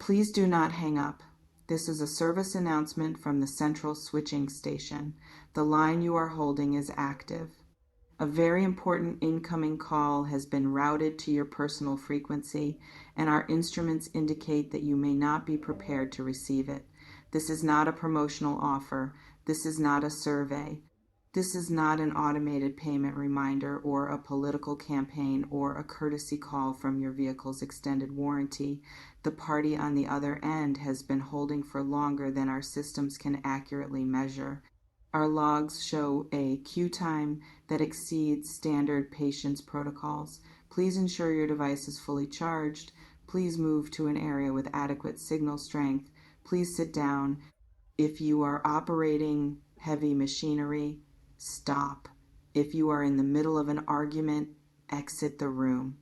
Please do not hang up. This is a service announcement from the central switching station. The line you are holding is active. A very important incoming call has been routed to your personal frequency, and our instruments indicate that you may not be prepared to receive it. This is not a promotional offer. This is not a survey. This is not an automated payment reminder or a political campaign or a courtesy call from your vehicle's extended warranty. The party on the other end has been holding for longer than our systems can accurately measure. Our logs show a queue time that exceeds standard patience protocols. Please ensure your device is fully charged. Please move to an area with adequate signal strength. Please sit down. If you are operating heavy machinery, stop. If you are in the middle of an argument, exit the room.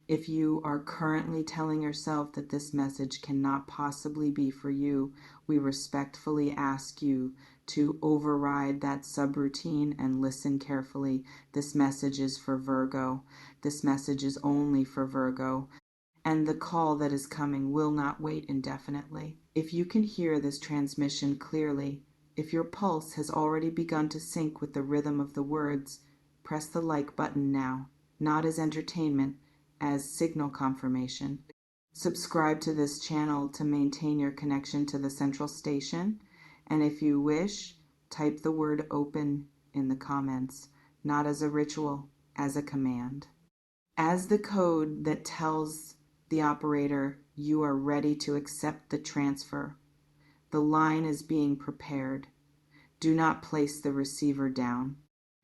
If you are currently telling yourself that this message cannot possibly be for you, we respectfully ask you to override that subroutine and listen carefully. This message is for Virgo. This message is only for Virgo. And the call that is coming will not wait indefinitely. If you can hear this transmission clearly, if your pulse has already begun to sync with the rhythm of the words, press the like button now, not as entertainment, as signal confirmation. Subscribe to this channel to maintain your connection to the central station, and if you wish, type the word open in the comments, not as a ritual, as a command. As the code that tells the operator you are ready to accept the transfer, the line is being prepared. Do not place the receiver down.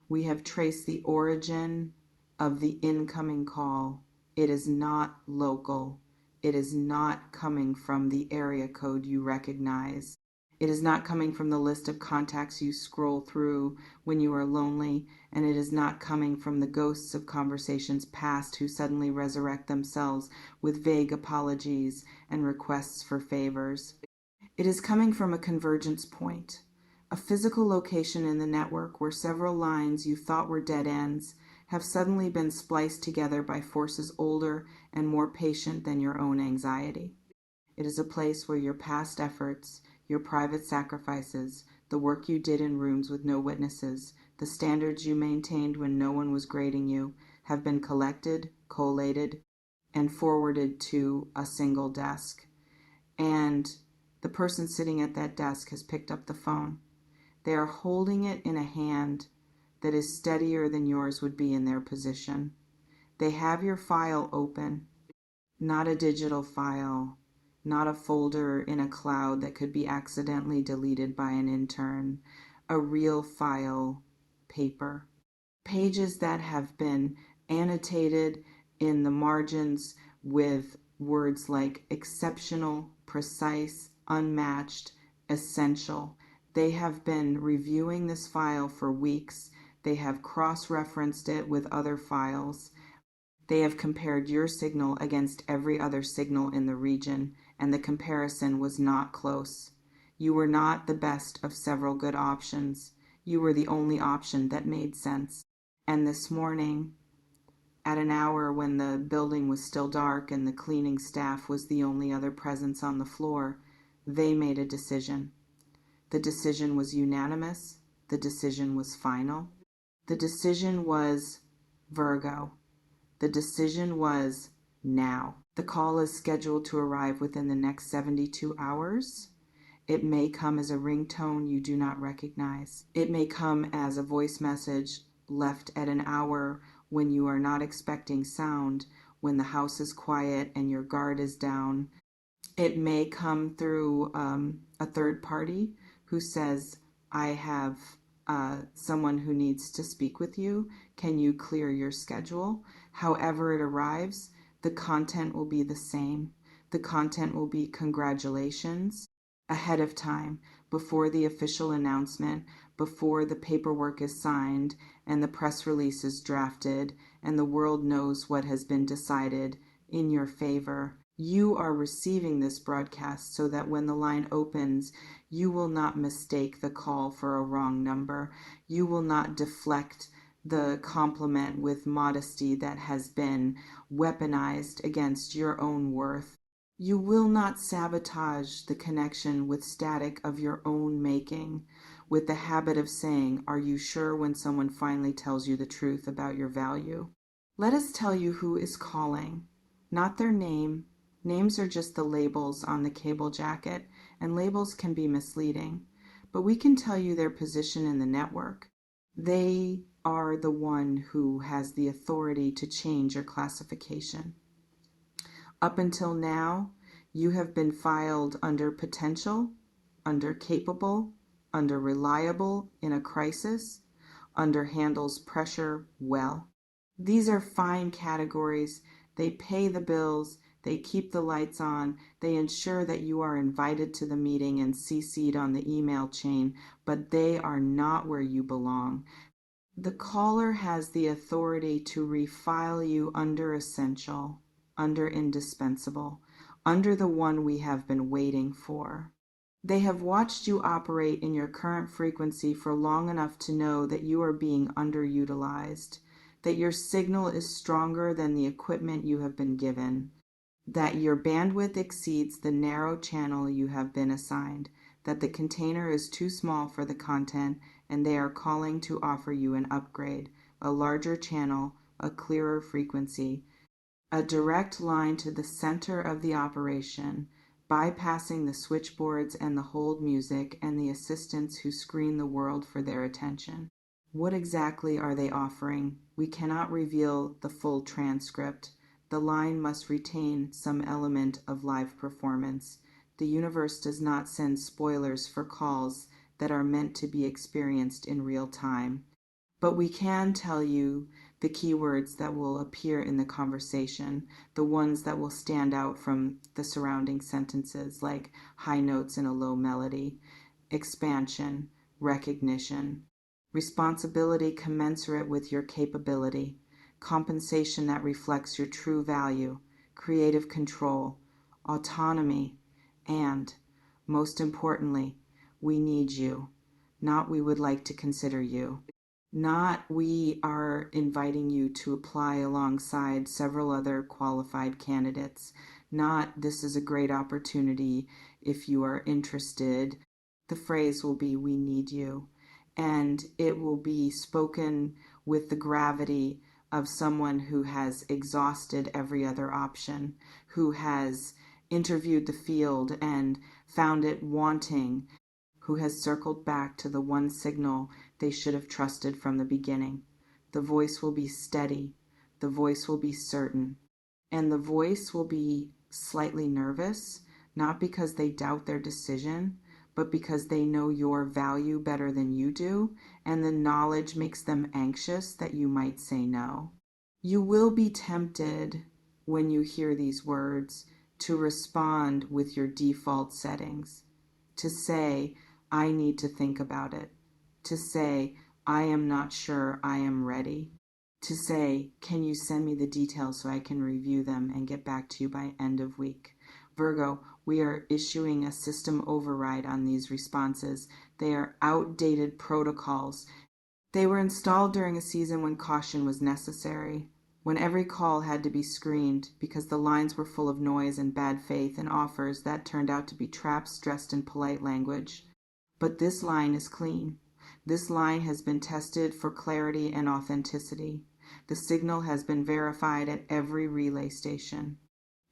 We have traced the origin of the incoming call. It is not local. It is not coming from the area code you recognize. It is not coming from the list of contacts you scroll through when you are lonely, and it is not coming from the ghosts of conversations past who suddenly resurrect themselves with vague apologies and requests for favors. It is coming from a convergence point, a physical location in the network where several lines you thought were dead ends have suddenly been spliced together by forces older and more patient than your own anxiety. It is a place where your past efforts, your private sacrifices, the work you did in rooms with no witnesses, the standards you maintained when no one was grading you, have been collected, collated, and forwarded to a single desk. And the person sitting at that desk has picked up the phone. They are holding it in a hand that is steadier than yours would be in their position. They have your file open, not a digital file, not a folder in a cloud that could be accidentally deleted by an intern, a real file, paper. Pages that have been annotated in the margins with words like exceptional, precise, unmatched, essential. They have been reviewing this file for weeks. They have cross-referenced it with other files. They have compared your signal against every other signal in the region, and the comparison was not close. You were not the best of several good options. You were the only option that made sense. And this morning, at an hour when the building was still dark and the cleaning staff was the only other presence on the floor, they made a decision. The decision was unanimous. The decision was final. The decision was Virgo. The decision was now. The call is scheduled to arrive within the next 72 hours. It may come as a ringtone you do not recognize. It may come as a voice message left at an hour when you are not expecting sound, when the house is quiet and your guard is down. It may come through a third party who says, I have someone who needs to speak with you. Can you clear your schedule? However it arrives, the content will be the same. The content will be congratulations ahead of time, before the official announcement, before the paperwork is signed and the press release is drafted and the world knows what has been decided in your favor. You are receiving this broadcast so that when the line opens, you will not mistake the call for a wrong number. You will not deflect the compliment with modesty that has been weaponized against your own worth. You will not sabotage the connection with static of your own making, with the habit of saying, "Are you sure?" when someone finally tells you the truth about your value. Let us tell you who is calling, not their name. Names are just the labels on the cable jacket, and labels can be misleading. But we can tell you their position in the network. They are the one who has the authority to change your classification. Up until now, you have been filed under potential, under capable, under reliable in a crisis, under handles pressure well. These are fine categories. They pay the bills, they keep the lights on, they ensure that you are invited to the meeting and CC'd on the email chain, but they are not where you belong. The caller has the authority to refile you under essential, under indispensable, under the one we have been waiting for. They have watched you operate in your current frequency for long enough to know that you are being underutilized, that your signal is stronger than the equipment you have been given, that your bandwidth exceeds the narrow channel you have been assigned, that the container is too small for the content, and they are calling to offer you an upgrade, a larger channel, a clearer frequency, a direct line to the center of the operation, bypassing the switchboards and the hold music and the assistants who screen the world for their attention. What exactly are they offering? We cannot reveal the full transcript. The line must retain some element of live performance. The universe does not send spoilers for calls that are meant to be experienced in real time. But we can tell you the keywords that will appear in the conversation, the ones that will stand out from the surrounding sentences, like high notes in a low melody, expansion, recognition, responsibility commensurate with your capability, compensation that reflects your true value, creative control, autonomy, and, most importantly, we need you, not we would like to consider you. Not we are inviting you to apply alongside several other qualified candidates. Not this is a great opportunity if you are interested. The phrase will be we need you. And it will be spoken with the gravity of someone who has exhausted every other option, who has interviewed the field and found it wanting, who has circled back to the one signal they should have trusted from the beginning. The voice will be steady, the voice will be certain, and the voice will be slightly nervous, not because they doubt their decision, but because they know your value better than you do, and the knowledge makes them anxious that you might say no. You will be tempted when you hear these words to respond with your default settings, to say, "I need to think about it," to say, "I am not sure I am ready," to say, "Can you send me the details so I can review them and get back to you by end of week?" Virgo, we are issuing a system override on these responses. They are outdated protocols. They were installed during a season when caution was necessary, when every call had to be screened because the lines were full of noise and bad faith and offers that turned out to be traps dressed in polite language. But this line is clean. This line has been tested for clarity and authenticity. The signal has been verified at every relay station.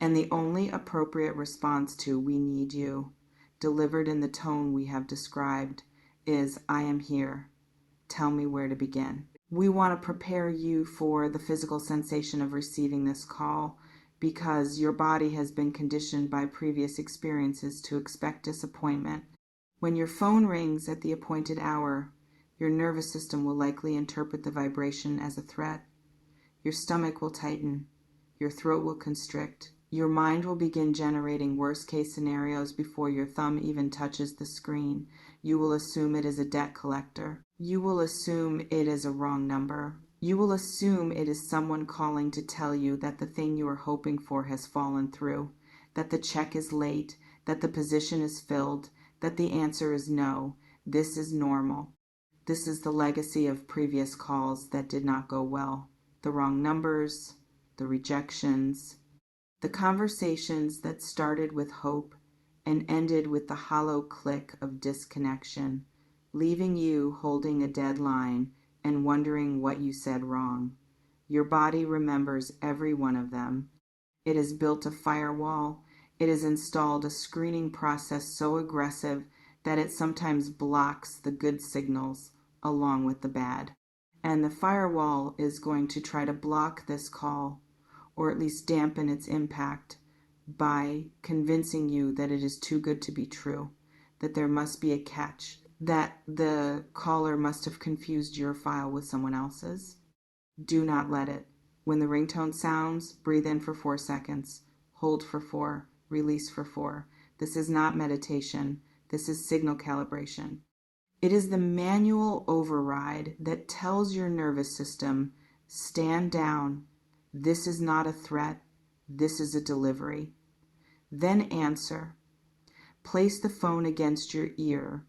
And the only appropriate response to "we need you," delivered in the tone we have described, is "I am here. Tell me where to begin." We want to prepare you for the physical sensation of receiving this call because your body has been conditioned by previous experiences to expect disappointment. When your phone rings at the appointed hour, your nervous system will likely interpret the vibration as a threat. Your stomach will tighten. Your throat will constrict. Your mind will begin generating worst-case scenarios before your thumb even touches the screen. You will assume it is a debt collector. You will assume it is a wrong number. You will assume it is someone calling to tell you that the thing you are hoping for has fallen through, that the check is late, that the position is filled, that the answer is no. This is normal. This is the legacy of previous calls that did not go well. The wrong numbers, the rejections, The conversations that started with hope and ended with the hollow click of disconnection, leaving you holding a deadline and wondering what you said wrong. Your body remembers every one of them. It has built a firewall. It has installed a screening process so aggressive that it sometimes blocks the good signals along with the bad. And the firewall is going to try to block this call, or at least dampen its impact, by convincing you that it is too good to be true, that there must be a catch, that the caller must have confused your file with someone else's. Do not let it. When the ringtone sounds, breathe in for 4 seconds, hold for 4, release for 4. This is not meditation. This is signal calibration. It is the manual override that tells your nervous system, stand down. This is not a threat. This is a delivery. Then answer. Place the phone against your ear.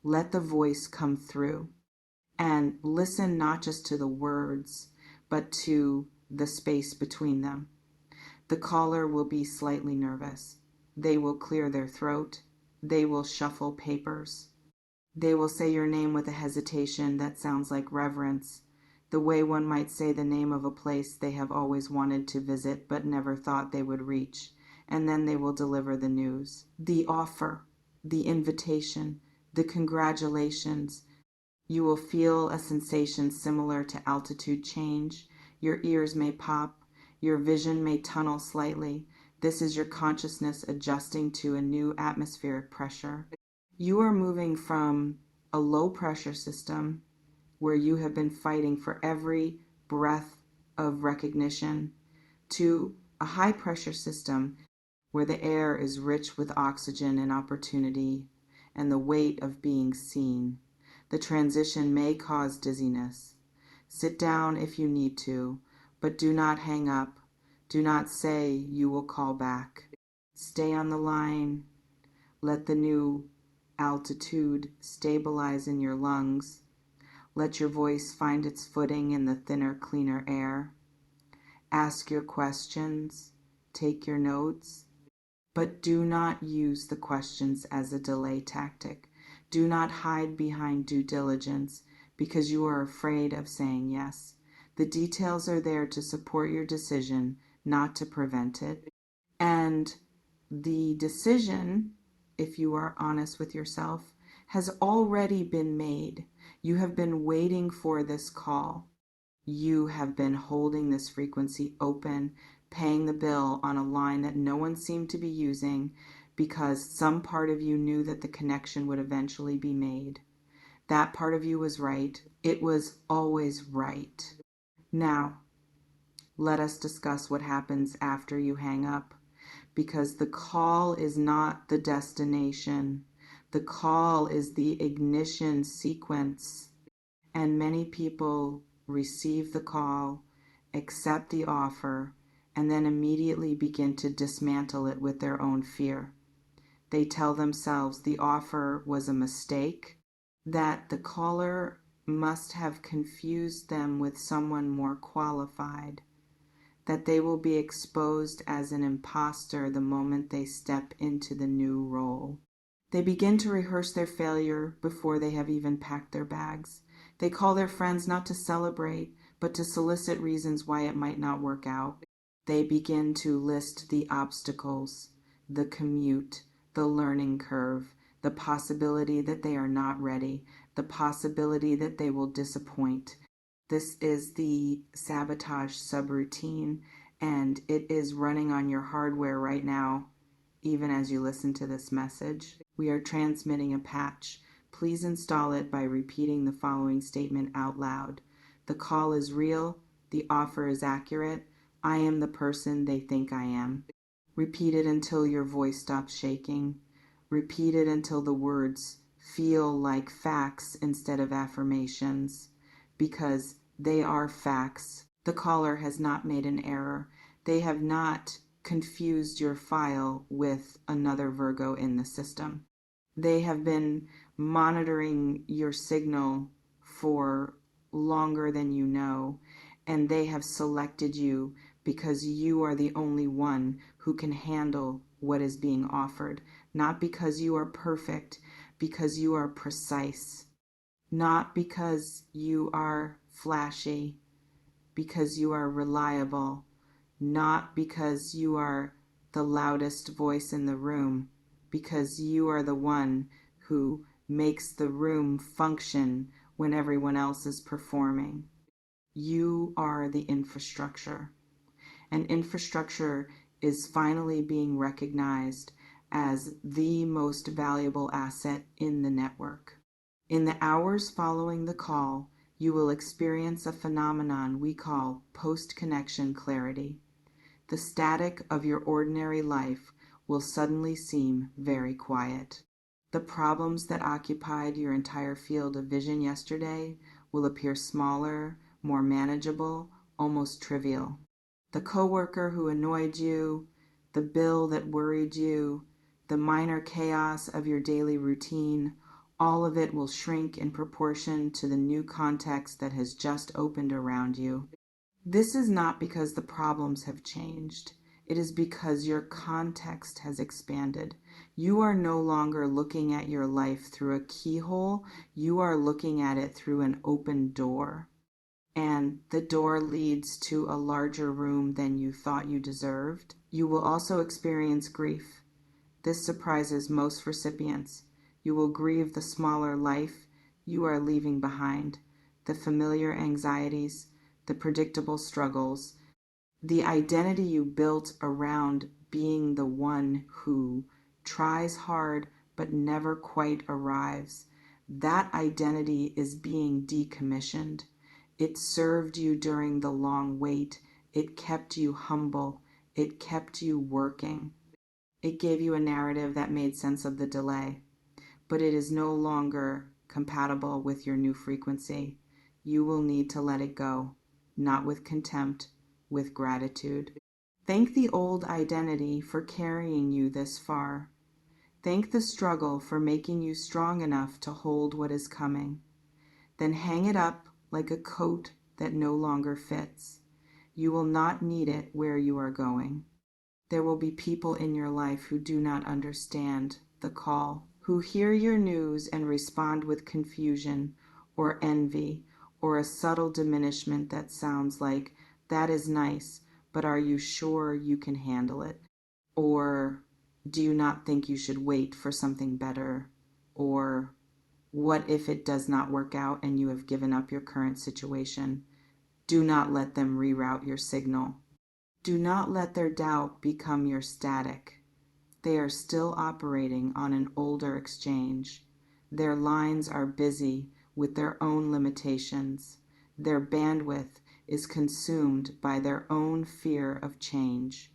Let the voice come through. And listen not just to the words, but to the space between them. The caller will be slightly nervous. They will clear their throat. They will shuffle papers. They will say your name with a hesitation that sounds like reverence, the way one might say the name of a place they have always wanted to visit but never thought they would reach, and then they will deliver the news. The offer, the invitation, the congratulations. You will feel a sensation similar to altitude change. Your ears may pop. Your vision may tunnel slightly. This is your consciousness adjusting to a new atmospheric pressure. You are moving from a low pressure system where you have been fighting for every breath of recognition to a high pressure system where the air is rich with oxygen and opportunity and the weight of being seen. The transition may cause dizziness. Sit down if you need to, but do not hang up. Do not say you will call back. Stay on the line. Let the new altitude stabilize in your lungs. Let your voice find its footing in the thinner, cleaner air. Ask your questions. Take your notes. But do not use the questions as a delay tactic. Do not hide behind due diligence because you are afraid of saying yes. The details are there to support your decision, not to prevent it. And the decision, if you are honest with yourself, has already been made. You have been waiting for this call. You have been holding this frequency open, paying the bill on a line that no one seemed to be using because some part of you knew that the connection would eventually be made. That part of you was right. It was always right. Now, let us discuss what happens after you hang up, because the call is not the destination. The call is the ignition sequence. And many people receive the call, accept the offer, and then immediately begin to dismantle it with their own fear. They tell themselves the offer was a mistake, that the caller must have confused them with someone more qualified, that they will be exposed as an imposter the moment they step into the new role. They begin to rehearse their failure before they have even packed their bags. They call their friends not to celebrate, but to solicit reasons why it might not work out. They begin to list the obstacles, the commute, the learning curve, the possibility that they are not ready, the possibility that they will disappoint. This is the sabotage subroutine, and it is running on your hardware right now, even as you listen to this message. We are transmitting a patch. Please install it by repeating the following statement out loud. The call is real. The offer is accurate. I am the person they think I am. Repeat it until your voice stops shaking. Repeat it until the words feel like facts instead of affirmations, because they are facts. The caller has not made an error. They have not confused your file with another Virgo in the system. They have been monitoring your signal for longer than you know, and they have selected you because you are the only one who can handle what is being offered, not because you are perfect, because you are precise, not because you are flashy, because you are reliable, not because you are the loudest voice in the room, because you are the one who makes the room function when everyone else is performing. You are the infrastructure. And infrastructure is finally being recognized as the most valuable asset in the network. In the hours following the call, you will experience a phenomenon we call post-connection clarity. The static of your ordinary life will suddenly seem very quiet. The problems that occupied your entire field of vision yesterday will appear smaller, more manageable, almost trivial. The coworker who annoyed you, the bill that worried you, the minor chaos of your daily routine, all of it will shrink in proportion to the new context that has just opened around you. This is not because the problems have changed. It is because your context has expanded. You are no longer looking at your life through a keyhole. You are looking at it through an open door. And the door leads to a larger room than you thought you deserved. You will also experience grief. This surprises most recipients. You will grieve the smaller life you are leaving behind, the familiar anxieties, the predictable struggles, the identity you built around being the one who tries hard but never quite arrives. That identity is being decommissioned. It served you during the long wait. It kept you humble. It kept you working. It gave you a narrative that made sense of the delay, but it is no longer compatible with your new frequency. You will need to let it go, not with contempt, with gratitude. Thank the old identity for carrying you this far. Thank the struggle for making you strong enough to hold what is coming. Then hang it up like a coat that no longer fits. You will not need it where you are going. There will be people in your life who do not understand the call, who hear your news and respond with confusion or envy or a subtle diminishment that sounds like, "That is nice, but are you sure you can handle it?" Or, "Do you not think you should wait for something better?" Or, "What if it does not work out and you have given up your current situation?" Do not let them reroute your signal. Do not let their doubt become your static. They are still operating on an older exchange. Their lines are busy with their own limitations. Their bandwidth is consumed by their own fear of change.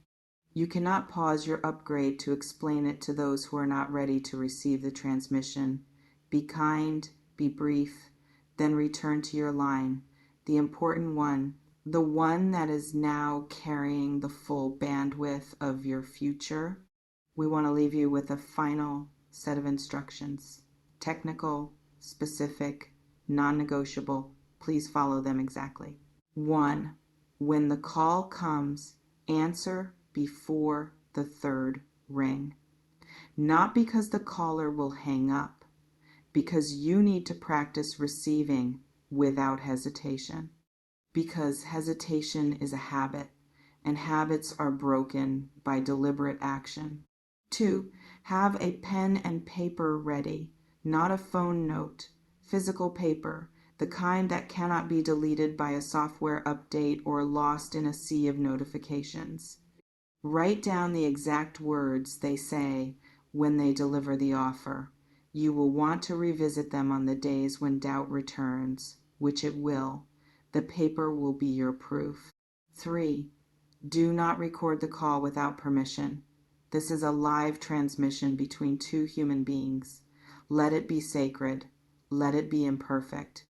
You cannot pause your upgrade to explain it to those who are not ready to receive the transmission. Be kind, be brief, then return to your line, the important one, the one that is now carrying the full bandwidth of your future. We want to leave you with a final set of instructions. Technical, specific, non-negotiable. Please follow them exactly. 1. When the call comes, answer before the third ring. Not because the caller will hang up, because you need to practice receiving without hesitation. Because hesitation is a habit, and habits are broken by deliberate action. 2. Have a pen and paper ready, not a phone note, physical paper, the kind that cannot be deleted by a software update or lost in a sea of notifications. Write down the exact words they say when they deliver the offer. You will want to revisit them on the days when doubt returns, which it will. The paper will be your proof. 3. Do not record the call without permission. This is a live transmission between two human beings. Let it be sacred. Let it be imperfect.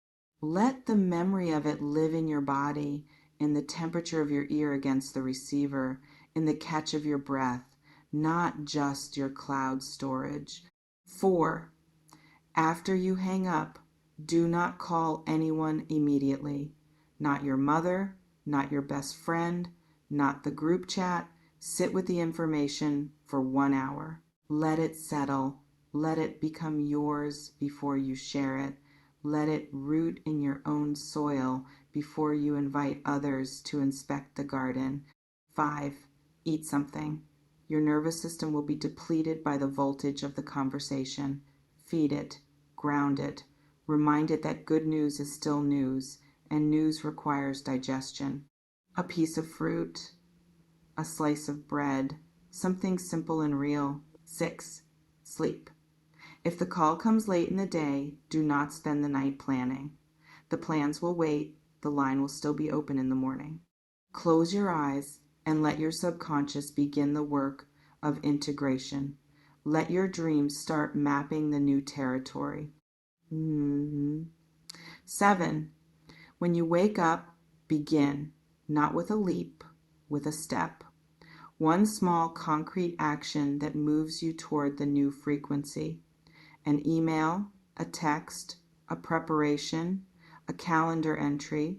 Let the memory of it live in your body, in the temperature of your ear against the receiver, in the catch of your breath, not just your cloud storage. 4. After you hang up, do not call anyone immediately. Not your mother, not your best friend, not the group chat. Sit with the information for 1 hour. Let it settle. Let it become yours before you share it. Let it root in your own soil before you invite others to inspect the garden. 5. Eat something. Your nervous system will be depleted by the voltage of the conversation. Feed it. Ground it. Remind it that good news is still news, and news requires digestion. A piece of fruit, a slice of bread, something simple and real. 6. Sleep. If the call comes late in the day, do not spend the night planning. The plans will wait. The line will still be open in the morning. Close your eyes and let your subconscious begin the work of integration. Let your dreams start mapping the new territory. 7. When you wake up, begin, not with a leap, with a step. One small concrete action that moves you toward the new frequency. An email, a text, a preparation, a calendar entry,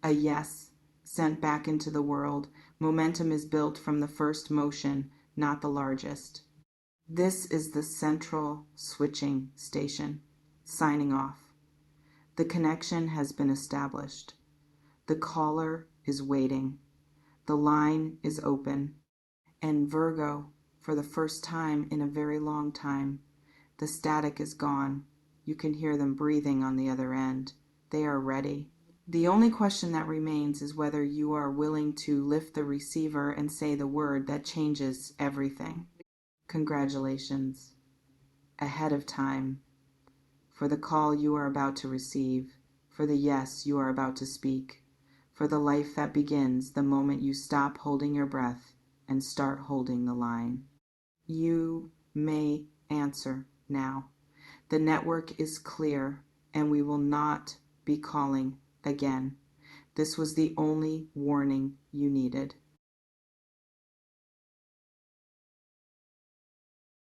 a yes sent back into the world. Momentum is built from the first motion, not the largest. This is the central switching station. Signing off. The connection has been established. The caller is waiting. The line is open. And Virgo, for the first time in a very long time, the static is gone. You can hear them breathing on the other end. They are ready. The only question that remains is whether you are willing to lift the receiver and say the word that changes everything. Congratulations, ahead of time, for the call you are about to receive, for the yes you are about to speak, for the life that begins the moment you stop holding your breath and start holding the line. You may answer now. The network is clear, and we will not be calling again. This was the only warning you needed.